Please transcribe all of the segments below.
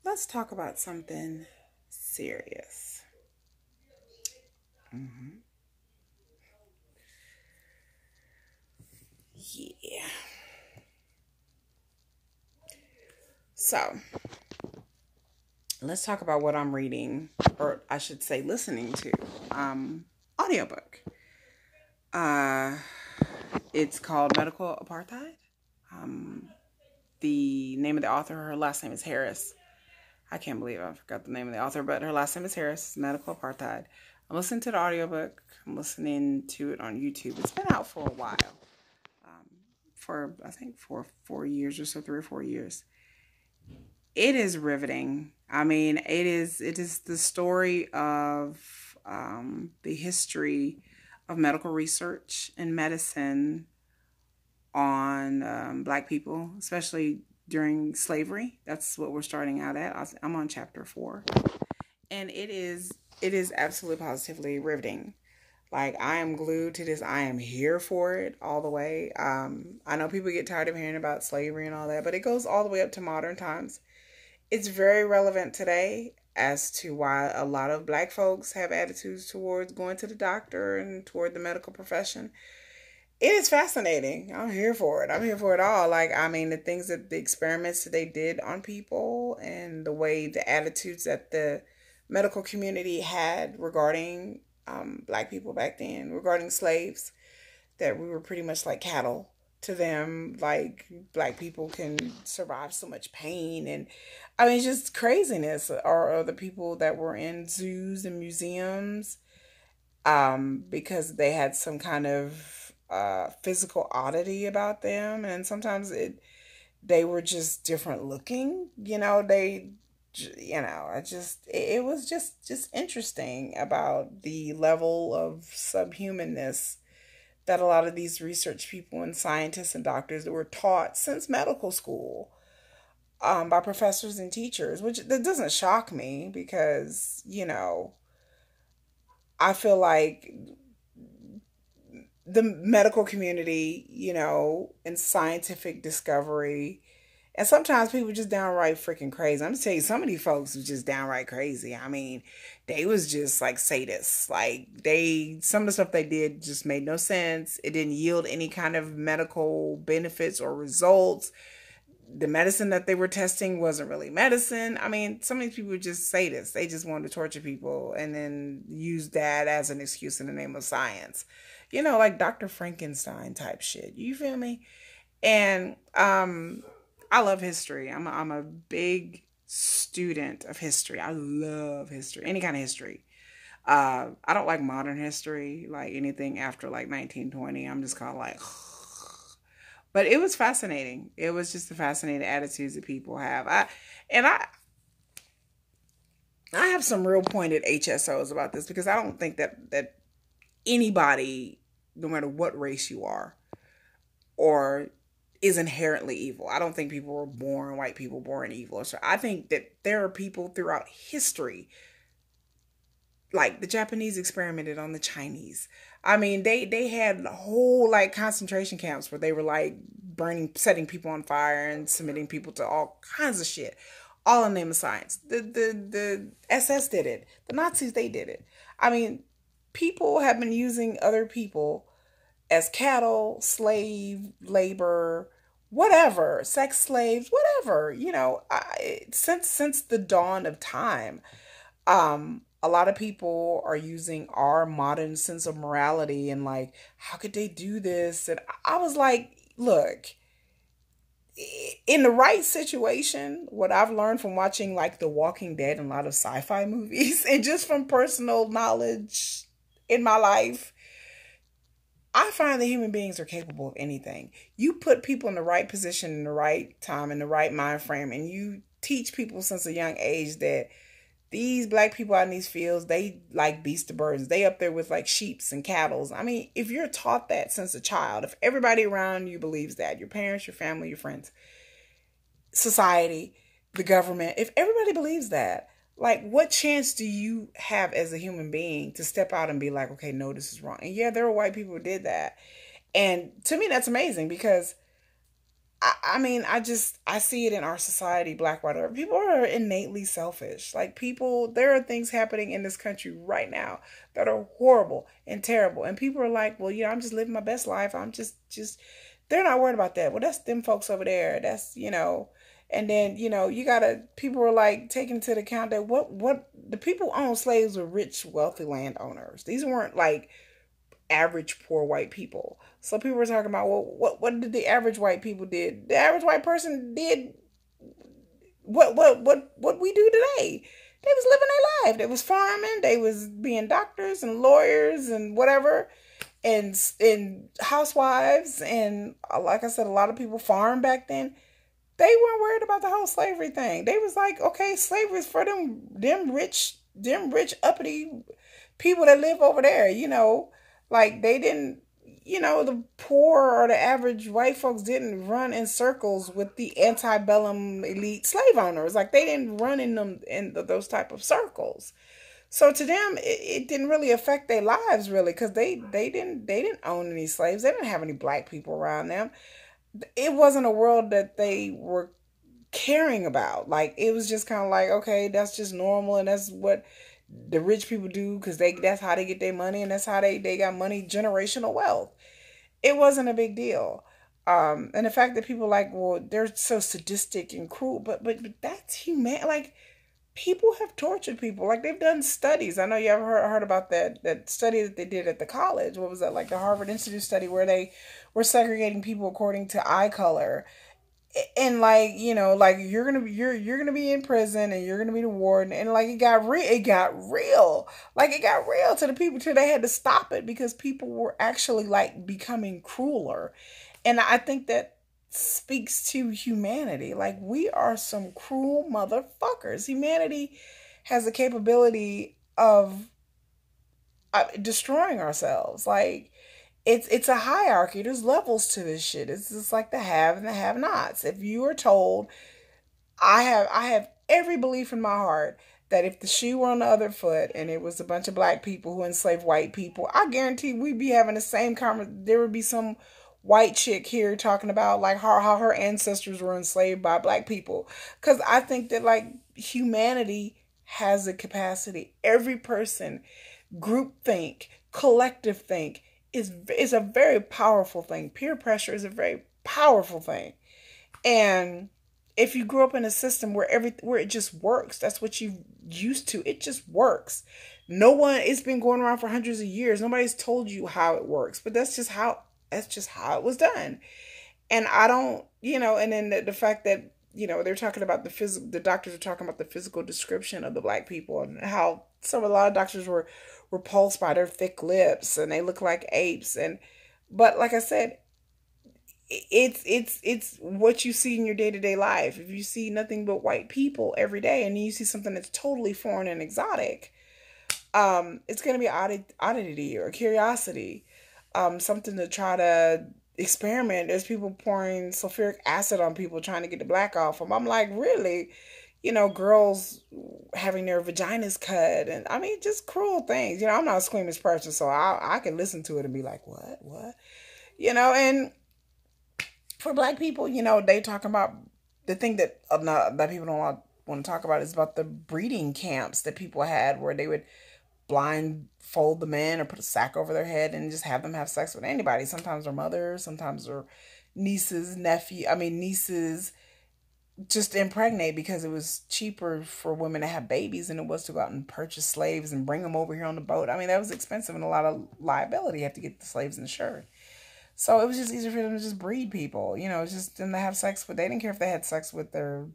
Let's talk about something serious. hmm Yeah. So, let's talk about what I'm reading, or I should say, listening to. Audiobook. Uh, it's called Medical Apartheid. Um, the name of the author, her last name is Harris. I can't believe I forgot the name of the author, but her last name is Harris. Medical Apartheid. I'm listening to the audiobook. I'm listening to it on YouTube. It's been out for a while. Um, for I think for 4 years or so, 3 or 4 years. It is riveting. I mean, it is the story of the history of medical research and medicine on Black people, especially during slavery. That's what we're starting out at. I'm on chapter 4, and it is absolutely positively riveting. Like, I am glued to this. I am here for it all the way. I know people get tired of hearing about slavery and all that, but it goes all the way up to modern times. It's very relevant today as to why a lot of Black folks have attitudes towards going to the doctor and toward the medical profession. It is fascinating. I'm here for it. I'm here for it all. Like, I mean, the experiments that they did on people, and the way the attitudes that the medical community had regarding Black people back then, regarding slaves, that we were pretty much like cattle to them. Like, Black people can survive so much pain, and I mean, it's just craziness. Or the people that were in zoos and museums, because they had some kind of physical oddity about them, and sometimes they were just different looking. It was just interesting about the level of subhumanness that a lot of these research people and scientists and doctors that were taught since medical school, by professors and teachers, which that doesn't shock me because, I feel like the medical community, and scientific discovery, and sometimes people just downright freaking crazy. I'm gonna tell you, some of these folks was just downright crazy. I mean, they was just like sadists. Like, some of the stuff they did just made no sense. It didn't yield any kind of medical benefits or results. The medicine that they were testing wasn't really medicine. I mean, some of these people were just sadists. They just wanted to torture people and then use that as an excuse in the name of science. Like Dr. Frankenstein type shit. You feel me? And I love history. I'm a big student of history. I love history, any kind of history. I don't like modern history, like anything after like 1920. I'm just kind of like, but it was fascinating. It was just the fascinating attitudes that people have. And I have some real pointed HSOs about this, because I don't think that anybody, no matter what race you are, or is inherently evil. I don't think people were born, white people born evil. So I think that there are people throughout history, like the Japanese experimented on the Chinese. I mean, they had whole like concentration camps where they were like setting people on fire and submitting people to all kinds of shit, all in the name of science. The SS did it. The Nazis, they did it. I mean, people have been using other people as cattle, slave labor, whatever, sex slaves, whatever. Since the dawn of time, a lot of people are using our modern sense of morality and like, how could they do this? And I was like, look, in the right situation, what I've learned from watching like The Walking Dead and a lot of sci-fi movies, and just from personal knowledge in my life, I find that human beings are capable of anything. You put people in the right position, in the right time, in the right mind frame, and you teach people since a young age that these Black people out in these fields, they like beasts of burdens. They up there with like sheeps and cattles. I mean, if you're taught that since a child, if everybody around you believes that, your parents, your family, your friends, society, the government, if everybody believes that, like, what chance do you have as a human being to step out and be like, okay, no, this is wrong? And yeah, there were white people who did that. And to me, that's amazing, because I mean, I see it in our society, black, white, or people are innately selfish. Like people, there are things happening in this country right now that are horrible and terrible. And people are like, well, I'm just living my best life. I'm just, they're not worried about that. Well, that's them folks over there. That's, and then, you gotta, people are like taking into account that what the people who owned slaves were rich, wealthy landowners. These weren't like average poor white people. So people were talking about, well, what did the average white people did? The average white person did what we do today. They was living their life. They was farming. They was being doctors and lawyers and whatever, and housewives, and like I said, a lot of people farmed back then. They weren't worried about the whole slavery thing. They was like, okay, slavery is for them rich uppity people that live over there. Like they didn't, the poor or the average white folks didn't run in circles with the antebellum elite slave owners. Like they didn't run in those type of circles. So to them, it didn't really affect their lives really, because they didn't own any slaves. They didn't have any black people around them. It wasn't a world that they were caring about. Like it was just kind of like, okay, that's just normal, and that's what the rich people do, because that's how they get their money, and that's how they got money, generational wealth. It wasn't a big deal. And the fact that people like, well, they're so sadistic and cruel, but that's human. Like people have tortured people. Like they've done studies. I know you ever heard about that study that they did at the college. What was that? Like the Harvard Institute study where they were segregating people according to eye color. And like, like you're gonna be in prison, and you're gonna be the warden, and like it got real like it got real to the people, till they had to stop it because people were actually like becoming crueler. And I think that speaks to humanity. Like we are some cruel motherfuckers. Humanity has the capability of destroying ourselves. Like it's a hierarchy. There's levels to this shit. It's just like the have and the have nots. If you are told, I have every belief in my heart that if the shoe were on the other foot and it was a bunch of black people who enslaved white people, I guarantee we'd be having the same conversation. There would be some white chick here talking about like how her ancestors were enslaved by black people. Because I think that like humanity has a capacity. Every person, group think, collective think, is a very powerful thing. Peer pressure is a very powerful thing. And if you grew up in a system where it just works, that's what you used to. It just works. No one, it's been going around for hundreds of years. Nobody's told you how it works, but that's just how it was done. And I don't, and then the fact that, they're talking about the doctors are talking about the physical description of the black people, and how a lot of doctors were repulsed by their thick lips and they look like apes. But like I said, it's what you see in your day-to-day life. If you see nothing but white people every day, and you see something that's totally foreign and exotic, it's going to be oddity or curiosity, something to try to experiment. There's people pouring sulfuric acid on people trying to get the black off them. I'm like, really? Girls having their vaginas cut, and I mean, just cruel things. I'm not a squeamish person, so I can listen to it and be like, what? And for black people, they talking about the thing that that people don't want to talk about is about the breeding camps that people had, where they would blindfold the men or put a sack over their head and just have them have sex with anybody. Sometimes their mothers, sometimes their nieces, nieces, just impregnate, because it was cheaper for women to have babies than it was to go out and purchase slaves and bring them over here on the boat. I mean, that was expensive and a lot of liability. You have to get the slaves insured. So it was just easier for them to just breed people. It's just them to have sex with. They didn't care if they had sex with their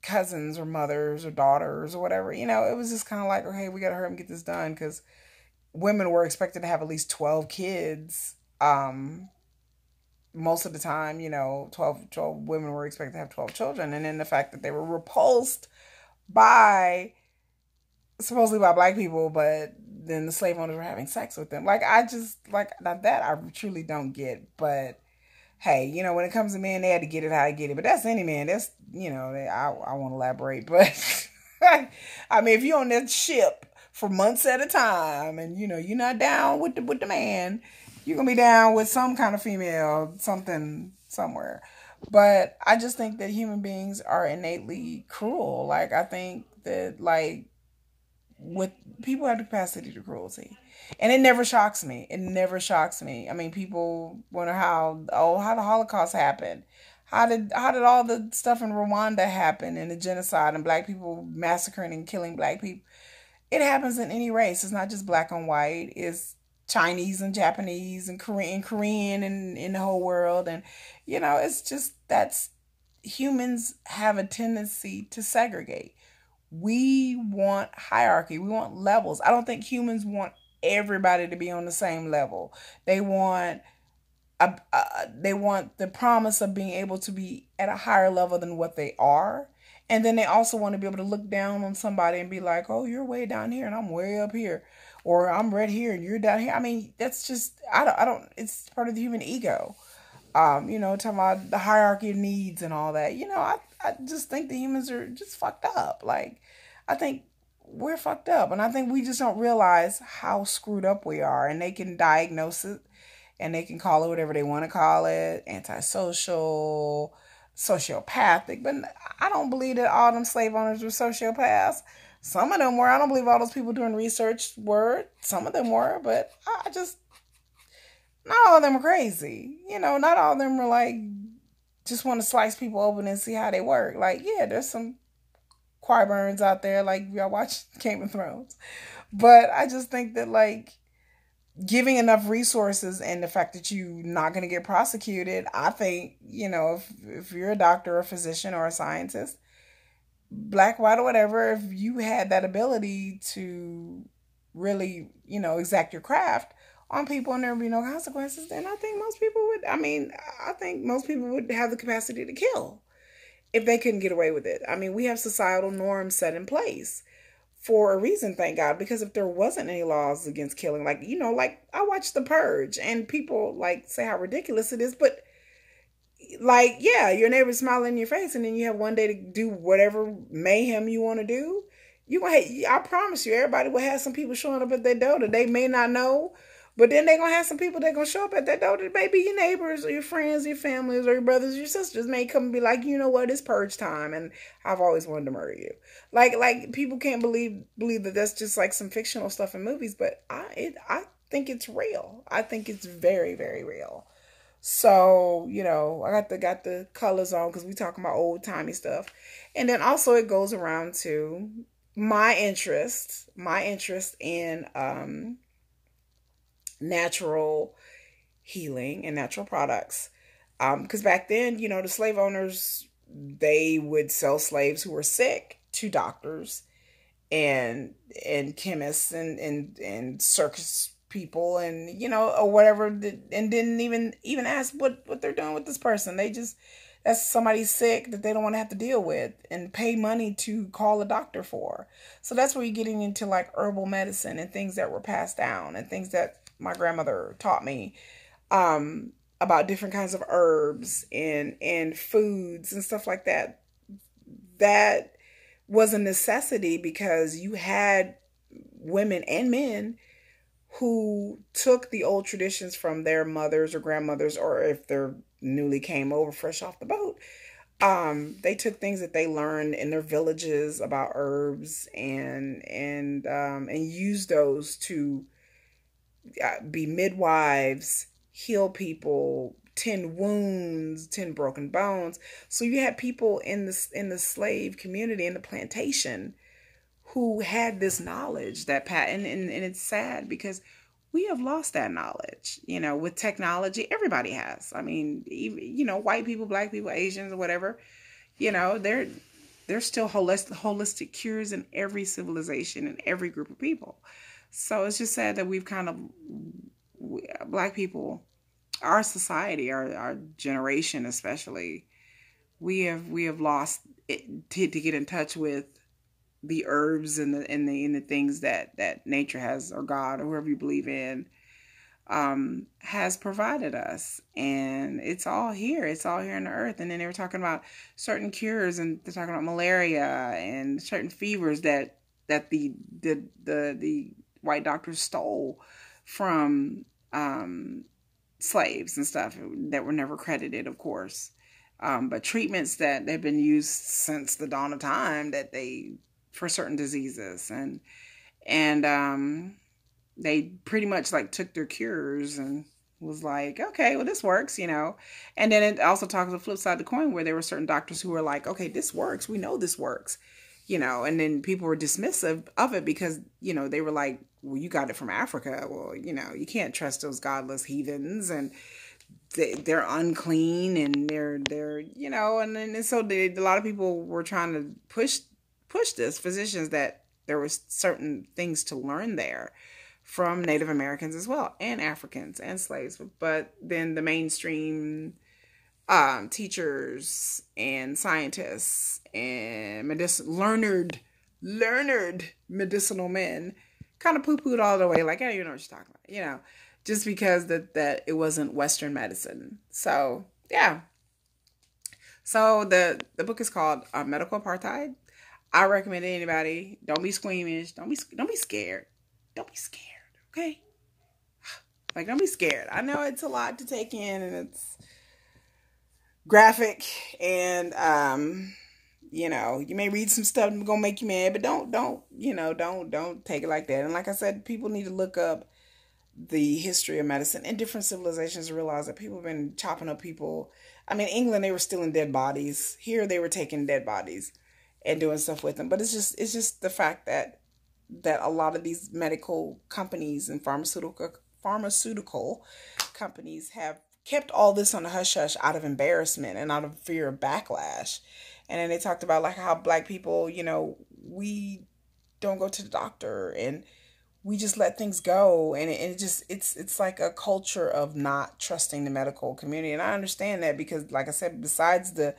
cousins or mothers or daughters or whatever. It was just kind of like, okay, we got to hurry and get this done, because women were expected to have at least 12 kids. Most of the time, 12 women were expected to have 12 children. And then the fact that they were repulsed supposedly by black people, but then the slave owners were having sex with them. Like, I just, like, that I truly don't get. But hey, when it comes to men, they had to get it how they get it. But that's any man. That's, I won't elaborate. But I mean, if you're on that ship for months at a time, and you're not down with the man, you're gonna be down with some kind of female, something somewhere. But I just think that human beings are innately cruel. Like, I think that, like, with people have the capacity to cruelty. And it never shocks me. It never shocks me. I mean, people wonder how the Holocaust happened. How did all the stuff in Rwanda happen, and the genocide and black people massacring and killing black people? It happens in any race. It's not just black and white. It's Chinese and Japanese and Korean and in the whole world. And it's just that's humans have a tendency to segregate. We want hierarchy. We want levels. I don't think humans want everybody to be on the same level. They want they want the promise of being able to be at a higher level than what they are. And then they also want to be able to look down on somebody and be like, oh, you're way down here and I'm way up here. Or I'm right here and you're down here. I mean, that's just, I don't, it's part of the human ego. Talking about the hierarchy of needs and all that. I just think the humans are just fucked up. Like, I think we're fucked up. And I think we just don't realize how screwed up we are. And they can diagnose it and they can call it whatever they want to call it, antisocial, sociopathic. But I don't believe that all them slave owners were sociopaths. Some of them were. I don't believe all those people doing research were. Some of them were, but not all of them are crazy. Not all of them are like, just want to slice people open and see how they work. Like, yeah, there's some Qyburns out there, like y'all watch Game of Thrones. But I just think that, like, giving enough resources and the fact that you're not going to get prosecuted, I think, if you're a doctor or a physician or a scientist, black, white, or whatever, if you had that ability to really, exact your craft on people and there would be no consequences, then I think most people would, I think most people would have the capacity to kill if they couldn't get away with it. I mean, we have societal norms set in place for a reason, thank God, because if there wasn't any laws against killing, like, like I watched The Purge and people like say how ridiculous it is, but like, yeah, your neighbor's smiling in your face and then you have one day to do whatever mayhem you want to do. I promise you, everybody will have some people showing up at their door that they may not know, but then they're going to have some people that going to show up at that door that may be your neighbors or your friends, your families, or your brothers, your sisters may come and be like, you know what, it's purge time and I've always wanted to murder you. Like people can't believe that that's just like some fictional stuff in movies, but I think it's real. I think it's very, very real. So, I got the colors on because we talking about old timey stuff. And then also it goes around to my interest in natural healing and natural products. Because back then, the slave owners, they would sell slaves who were sick to doctors and chemists and circus people and or whatever, and didn't even ask what they're doing with this person. That's somebody sick that they don't want to have to deal with and pay money to call a doctor for. So that's where you're getting into like herbal medicine and things that were passed down and things that my grandmother taught me about different kinds of herbs and foods and stuff like that. That was a necessity because you had women and men who took the old traditions from their mothers or grandmothers, or if they're newly came over fresh off the boat, they took things that they learned in their villages about herbs and used those to be midwives, heal people, tend wounds, tend broken bones. So you had people in the slave community, in the plantation, who had this knowledge and it's sad because we have lost that knowledge, with technology. Everybody has. I mean, even, white people, black people, Asians, or whatever, there's still holistic cures in every civilization and every group of people. So it's just sad that we've kind of, black people, our society, our generation especially, we have lost it to get in touch with the herbs and the things that nature has, or God, or whoever you believe in, has provided us. And it's all here in the earth. And then they were talking about certain cures, and they're talking about malaria and certain fevers that the white doctors stole from slaves and stuff that were never credited, of course. but treatments that have been used since the dawn of time for certain diseases, and they pretty much like took their cures and was like, okay, well, this works, And then it also talks the flip side of the coin, where there were certain doctors who were like, okay, this works. We know this works, and then people were dismissive of it because, they were like, well, you got it from Africa. Well, you can't trust those godless heathens, and they're unclean, and they're, and so a lot of people were trying to push this, physicians, that there was certain things to learn there from Native Americans as well, and Africans and slaves. But then the mainstream teachers and scientists and learned medicinal men kind of poo-pooed all the way, like, hey, you know what you're talking about, just because that it wasn't Western medicine. So yeah. So the book is called Medical Apartheid. I recommend anybody. Don't be squeamish. Don't be scared. Don't be scared. Okay? Like, don't be scared. I know it's a lot to take in, and it's graphic, and you may read some stuff that's gonna make you mad, but don't take it like that. And like I said, people need to look up the history of medicine in different civilizations to realize that people have been chopping up people. I mean, England, they were stealing dead bodies. Here, they were taking dead bodies and doing stuff with them. But it's just the fact that a lot of these medical companies and pharmaceutical companies have kept all this on the hush hush out of embarrassment and out of fear of backlash. And then they talked about like how Black people, we don't go to the doctor, and we just let things go, and it's like a culture of not trusting the medical community. And I understand that because, like I said, besides the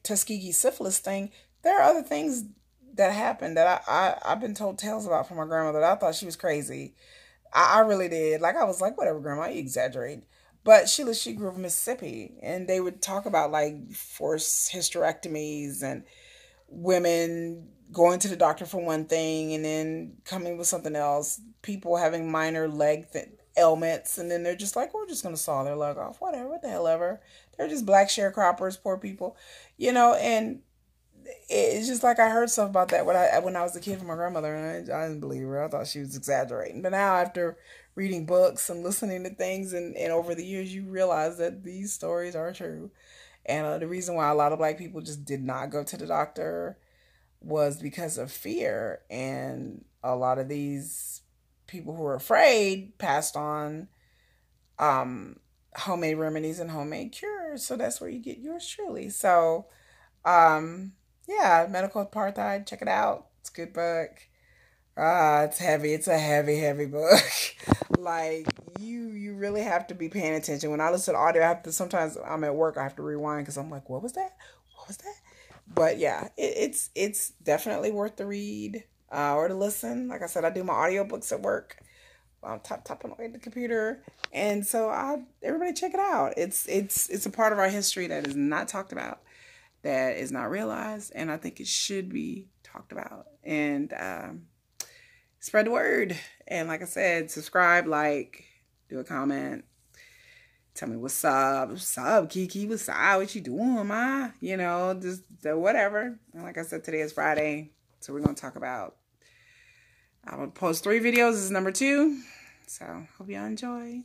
Tuskegee syphilis thing, there are other things that happened that I've been told tales about from my grandmother that I thought she was crazy. I really did. Like, I was like, whatever, Grandma, you exaggerate. But she grew up in Mississippi, and they would talk about like forced hysterectomies and women going to the doctor for one thing and then coming with something else. People having minor leg ailments, and then they're just like, we're just going to saw their leg off. Whatever, what the hell ever. They're just Black sharecroppers, poor people, and it's just like I heard stuff about that when I was a kid from my grandmother, and I didn't believe her. I thought she was exaggerating. But now, after reading books and listening to things, and over the years, you realize that these stories are true. And the reason why a lot of Black people just did not go to the doctor was because of fear. And a lot of these people who were afraid passed on homemade remedies and homemade cures. So that's where you get yours truly. So, yeah, Medical Apartheid, check it out. It's a good book. It's heavy. It's a heavy, heavy book. Like, you really have to be paying attention. When I listen to audio, sometimes I'm at work, I have to rewind because I'm like, what was that? What was that? But yeah, it's definitely worth the read or to listen. Like I said, I do my audiobooks at work. I'm tapping away the computer, and so everybody check it out. It's a part of our history that is not talked about, that is not realized, and I think it should be talked about. And spread the word. And like I said, subscribe, like, do a comment. Tell me what's up. What's up, Kiki? What's up? What you doing, ma? Just whatever. And like I said, today is Friday. So we're going to talk about, I'm going to post 3 videos. This is number 2. So hope y'all enjoy.